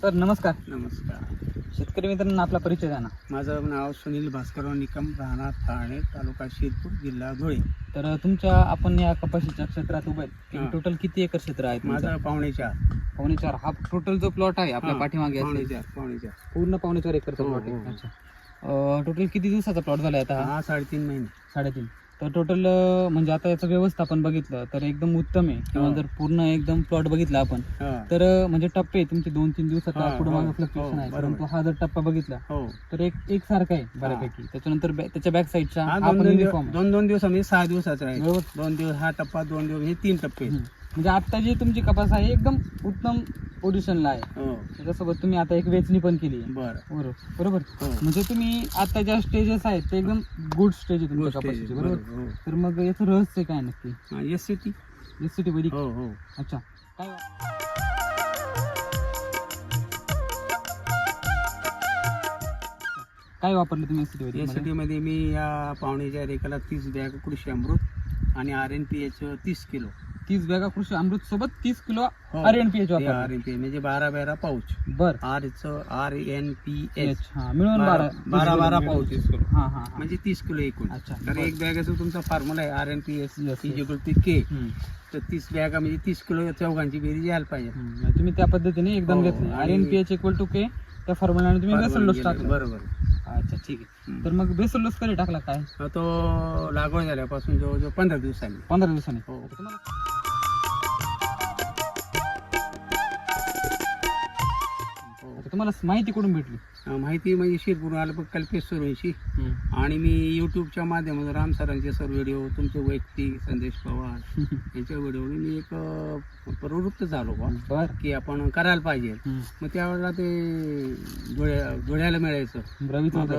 Sir नमस्कार. नमस्कार. शेतकरी मित्रांना आपला परिचय द्या ना. माझं नाव सुनील भास्करराव निकम, राहणार ठाणे, तालुका शिरपूर, जिल्हा धुळे. तर तुमच्या आपण या कपाशीच्या क्षेत्रात उभे हां. टोटल किती एकर क्षेत्र आहे तुमचं? माझा पावणे 4. पावणे 4. हा टोटल जो प्लॉट आहे आपल्या हां, पाठीमागे पावणे असलेला, 4, पावणे 4. पूर्ण पावणे 4 एकरचा हो, प्लॉट हो. आहे. अच्छा. टोटल किती दिवसाचा प्लॉट झाला आता हा? हा 3.5 महिने. 3.5. तर टोटल म्हणजे आता याचं व्यवस्थापन बघितलं तर एकदम उत्तम आहे. किंवा हो. जर पूर्ण एकदम प्लॉट बघितला आपण हा. तर म्हणजे टप्पे तुमचे 2-3 दिवसाचा हा, पुढे हो, मागे फ्लक्च्युएशन हो, आहे. बरोबर. परंतु हा जर टप्पा बघितला हो. तर एक सारखा आहे बऱ्यापैकी. त्याच्यानंतर त्याच्या बॅक साईडचा हा हा पण युनिफॉर्म आहे. 2 दिवस म्हणजे 6 दिवसाचा आहे. बरोबर. 2 दिवस हा टप्पा, 2 दिवस हे 3 टप्पे. म्हणजे आता जी तुमची कपास आहे एकदम उत्तम पोझिशनला आहे. हो. त्याच्यासोबत तुम्ही आता एक वेचणी पण केली आहे. बरं. बरोबर. हो. म्हणजे तुम्ही आता ज्या स्टेजेस आहेत ते एकदम गुड स्टेज आहे तुमच्या गोष्ट आहे. कपाशीची. बरोबर. हो. तर मग याचं रहस्य काय नक्की? हा, SCT. एससीटी वैदिक. हो हो. अच्छा. काय काय वापरलं तुम्ही एससीटी वैदिक मध्ये? SCT मध्ये मी या पावणे 4 एकरला 30 बॅग कृषी अमृत आणि RNPH 30 किलो. 30 बॅगा कृषी अमृत सोबत 30 किलो हो. RNPH वापरलं. RNPH म्हणजे 12 पाऊच. बर. RNPH हा मिळून 12 पाऊच हा हा म्हणजे 30 किलो एकूण. अच्छा. तर एक बॅगाचा तुमचा फॉर्म्युला आहे RNPH Yes, yes. K. हम्म. तर 30 बॅगा म्हणजे 30 किलो चौघांची बेरीज यायला पाहिजे. तुम्ही त्या पद्धतीने एकदम हो, घेतली. आणि- RNPH इक्वल टू के त्या फॉर्म्युलाने तुम्ही बेसल डोस टाकला. बरोबर. अच्छा ठीक आहे. तर मग बेसल डोस कधी टाकला काय? तो लागवड झाल्यापासून जवळजवळ 15 दिवसांनी. 15 दिवसांनी. हो. तुम्हाला माहिती कुठून भेटली? माहिती म्हणजे शिरपूर आलं पण कल्पेश सुरूंशी आणि मी युट्यूबच्या माध्यमातून राम सरांचे सर्व व्हिडिओ, तुमचे वैयक्तिक संदेश पवार यांच्या व्हिडिओने मी एक प्रवृत्त झालो बा बर. की आपण करायला पाहिजे. मग त्यावेळेला ते धुळ्याला मिळायचं.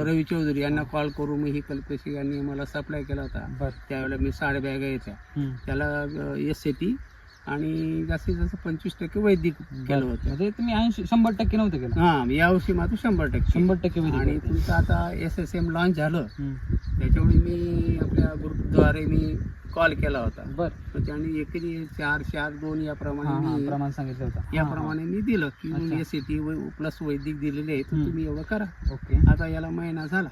रवी चौधरी यांना कॉल करून मी ही कल्पेश यांनी मला सप्लाय केला होता. बर. त्यावेळेला मी 6 बॅगा यायच्या. त्याला SCT आणि जास्तीत जास्त 25% वैदिक केलं होतं. म्हणजे तुम्ही 100% नव्हतं केलं? हा, यावर्षी मात्र 100%. 100% वैदिक आणि होतं. तुमचं आता SSM लॉन्च झालं त्याच्यामुळे मी आपल्या ग्रुपद्वारे मी कॉल केला होता. बर. तर त्यांनी एकरी 4-4-2 याप्रमाणे मी प्रमाण सांगितलं होतं. याप्रमाणे मी दिलं की अच्छा. SCT प्लस वैदिक दिलेले आहे, तर तुम्ही एवढं करा. ओके. आता याला महिना झाला.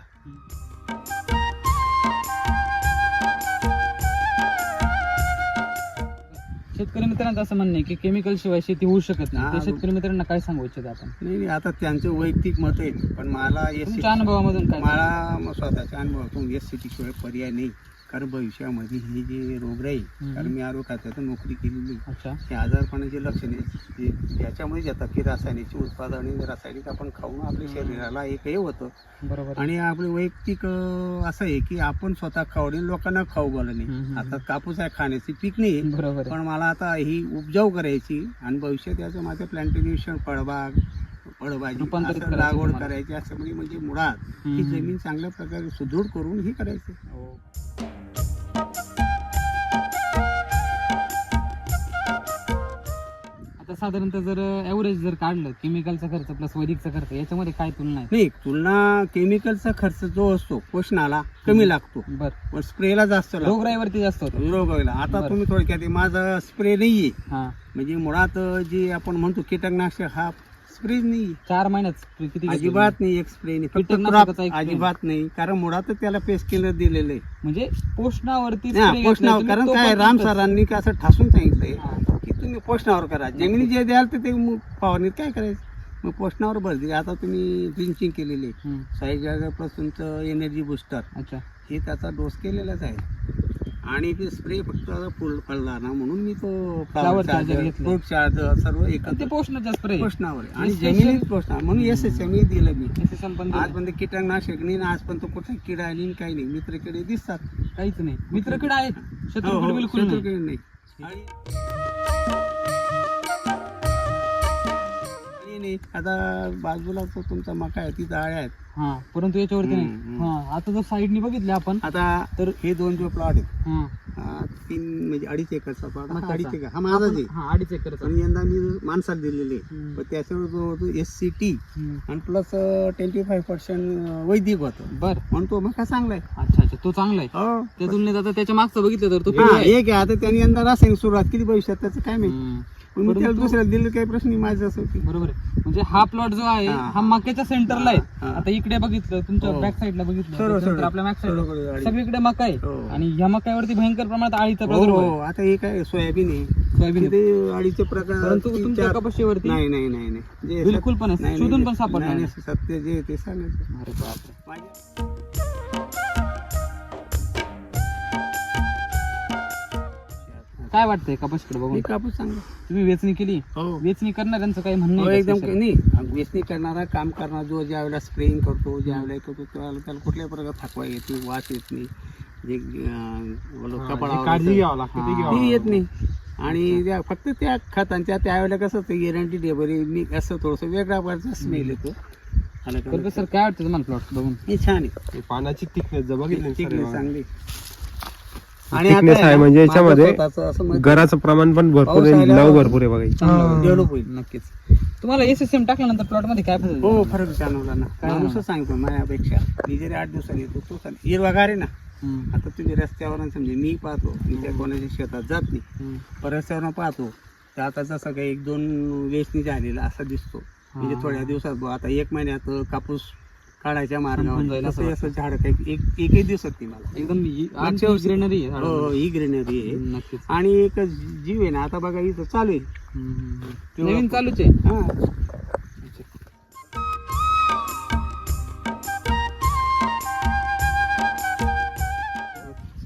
शेतकरी मित्रांचं असं म्हणणं आहे की केमिकल शिवाय शेती होऊ शकत नाही. हा, ते शेतकरी मित्रांना काय सांगू इच्छित आपण? नाही, आता त्यांचे वैयक्तिक मत आहे, पण मला तुमच्या अनुभवामधून काय? मला स्वतःच्या अनुभवातून SCT शिवाय पर्याय नाही. कारण भविष्यामध्ये हे जे रोग राहील, कारण मी आरोग्य खात्यातून नोकरी केलेली, अच्छा. हे आजारपणाचे लक्षणे याच्यामुळे येतात की रासायनिक उत्पादने रासायनिक आपण खाऊन आपल्या शरीराला एक हे होतं. बरोबर. आणि आपले वैयक्तिक असं आहे की आपण स्वतः खावणे लोकांना खाऊ बोललं नाही. आता कापूस आहे, खाण्याची पीक नाही, बरोबर. पण मला आता ही उपजाऊ करायची आणि भविष्यात याचं माझं प्लांटेशन फळभाजी रूपांतरित असं करायचं लागवड तुम्हाला. करायची असं म्हणजे मुळात ही जमीन चांगल्या प्रकारे सुदृढ करून ही करायची. आता साधारणतः जर ॲव्हरेज जर काढलं केमिकलचा खर्च प्लस वैदिकचा खर्च याच्यामध्ये काय तुलना आहे? नाही, तुलना केमिकलचा खर्च जो असतो पोषणाला कमी लागतो, बर. पण स्प्रेला जास्त लागतो. रोगराईवरती जास्त होतं. रोगराईला आता बरं. तुम्ही थोडक्यात माझा स्प्रे नाहीये, हा. म्हणजे मुळात जे आपण म्हणतो कीटकनाशक हा स्प्रे नाही, 4 महिन्यात किती घेतलं? अजिबात नाही. एक स्प्रे नाही, फक्त कीटकनाशकाचा क्रॉप एक spray. अजिबात नाही, कारण मुळातच त्याला पेस्ट किलर दिलेलं आहे. म्हणजे पोषणावरती हा, spray पोषणावर. घेतलाय कारण तुम्ही, काय तो राम पण सरांनी का असं ठासून सांगितलंय हा. की तुम्ही पोषणावर करा. जमिनी जे द्याल तर ते फवारणीत काय करायचं, मग पोषणावर भर दिली. आता तुम्ही ड्रिंचिंग केलेली आहे, हम्म. 60 प्लस तुमचं एनर्जी बुस्टर अच्छा. हे त्याचा डोस केलेलाच आहे. आणि ते स्प्रे फक्त फुल फळला ना म्हणून मी तो Flower charger घेतलं. फ्रूट चार्जर सर्व ते एकत्र पोषणाचा स्प्रे पोषणावर आहे. आणि Special- जमिनीत पोषणार म्हणून SSM दिलं मी. पण आजपर्यंत कीटकनाशक नाही ना, आजपर्यंत कुठे किडा नाही, काही नाही. मित्र किडे दिसतात. काहीच नाही. मित्रकडे आहेत, हो, शत्रूकडे हो, बिलकुल नाही. शत्रूकडे नाही. आणि आता बाजूला तो तुमचा मका आहे, तिथं आळ्या आहेत. हा, परंतु याच्यावरती नाही. हम्म. हा, आता जर साईडनी बघितले आपण आता तर हे 2 जो प्लॉट आहेत, हा, 3 म्हणजे 2.5 एकरचा प्लॉट, मकाचा. 2.5 एकर हा माझाच आहे. हा 2.5 एकरचा. आणि यंदा मी माणसाला दिलेले, हम्म. पण त्याच्यावर जो SCT हम्म. आणि प्लस 25% वैदिक होतं, बर. म्हणून तो मका चांगला आहे. अच्छा, तो चांगला आहे. हो, त्या तुलनेत आता त्याच्या मागचं बघितलं तर तो हा, पिवळा आहे. एक आहे. आता त्यांनी यंदा रासायनिक सुरुवात केली, भविष्यात त्याचं काय माहिती. हम्म. मी त्याला दुसऱ्याला दिलं काही प्रश्न नाही माझं असं की बरोबर आहे. म्हणजे हा प्लॉट जो आहे हा. हा मक्याच्या सेंटरला आहे. हा. आता इकडे बघितलं तुमच्या हो. बॅक साईडला बघितलं सर्व त्याच्यानंतर आपल्या बॅक साईडला सर्व गाडी. सगळीकडे मका आहे. हो. आणि ह्या मक्यावरती भयंकर प्रमाणात अळीचा हो प्रादुर्भाव हो आता हे काय सोयाबीन आहे सोयाबीन आहे. तिथे अडीचे प्रकार परंतु तीन, तुमच्या चार- कपाशीवरती नाही नाही नाही नाही जे बिलकुल पण नाही, शोधून नाही, पण सापडणार नाही, नाही. नाही, सत्य जे ते सांगायचं अरे बापरे. माझ्या- काय वाटतंय कपाशीकडे बघून? मी कापूस चांगला तुम्ही वेचणी केली, हो वेचणी करणाऱ्यांचं काही म्हणणं हो, आहे का एकदम special? नाही वेचणी करणारा काम करणारा जो ज्या वेळेला स्प्रेइंग करतो ज्या वेळेला करतो त्याला कुठल्याही प्रकार थकवा येत नाही वास येत नाही जे कपाळावर काळजी घ्यावं लागते ते हा. घ्यावं ती येत नाही आणि फक्त त्या खतांच्या त्यावेळेला कसं ते गॅरंटी डेबरी मी असं थोडंसं वेगळा प्रकारचा स्मेल येतो बरोबर सर, काय वाटतं तुम्हाला प्लॉट बघून? हे छान आहे लागते. पानाची थिकनेस जर बघितली ना ठीक सर, आहे, बघा. चांगली Thickness आहे म्हणजे याच्यामध्ये असं मत- गराचं प्रमाण पण भरपूर पाऊस आहे, आल्यावर- लव भरपूर आहे बघा इथे. चांगलं डेव्हलप होईल नक्कीच. तुम्हाला SSM टाकल्यानंतर प्लॉट मध्ये काय फरक हो फरक जाणवला ना काय माणूसच सांगतो माझ्यापेक्षा मी जरी 8 दिवसांनी येतो तो सांग हिरवागार आहे ना हम्म. आता तुम्ही रस्त्यावर समजे मी पाहतो मी त्या कोणाच्या शेतात जात नाही हम्म. पण रस्त्यावर पाहतो तर आता जसं काही 1-2 वेचणी झालेला असा दिसतो म्हणजे थोड्या दिवसात बुवा, आता 1 महिन्यात कापूस काढायच्या संपून जाईल मार्गावर असं तसं असं झाड काही एकही दिसत नाही मला एकदम मागच्या वर्षी- ग्रीनरी आहे हो झाडावर. हो, ही ग्रीनरी आहे नक्कीच. आणि एक जीव आहे ना आता बघा इथं चालू आहे नवीन चालूच आहे. हा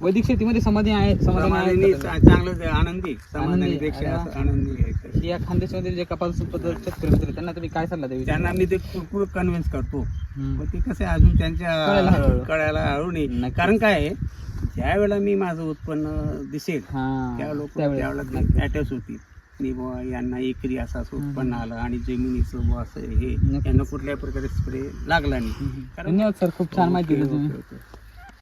वैदिक शेतीमध्ये समाधी आहे, समाधान समाधानी आहे. चांगलं ते आनंदी समाधानीपेक्षा अरे वा. असं आनंदी आहे. या खानदेशामध्ये जे कपास उत्पादक शेतकरी मित्र आहेत, त्यांना तुम्ही काय सल्ला द्यावी? त्यांना मी ते पूर्ण कन्व्हिन्स करतो हम्म. पण ते कसं आहे, अजून कळायला त्यांच्या हळूहळू. कळायला हळू नाही नक्कीच. कारण काय आहे ज्या वेळेला मी माझं उत्पन्न दिसेल हा. त्या लोक त्यावेळेस. त्यावेळेला अटॅच होतील मी बुवा यांना एकरी असं असं उत्पन्न आलं आणि जमिनीचं बुवा असं हे नक्कीच. यांना कुठल्याही प्रकारे स्प्रे लागला नाही धन्यवाद सर, खूप छान माहिती दिली ओके, तुम्ही. Okay, okay.